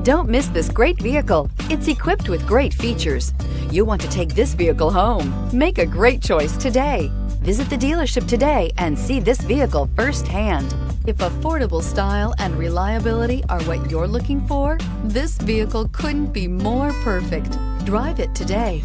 Don't miss this great vehicle. It's equipped with great features. You'll want to take this vehicle home. Make a great choice today. Visit the dealership today and see this vehicle firsthand. If affordable style and reliability are what you're looking for, this vehicle couldn't be more perfect. Drive it today.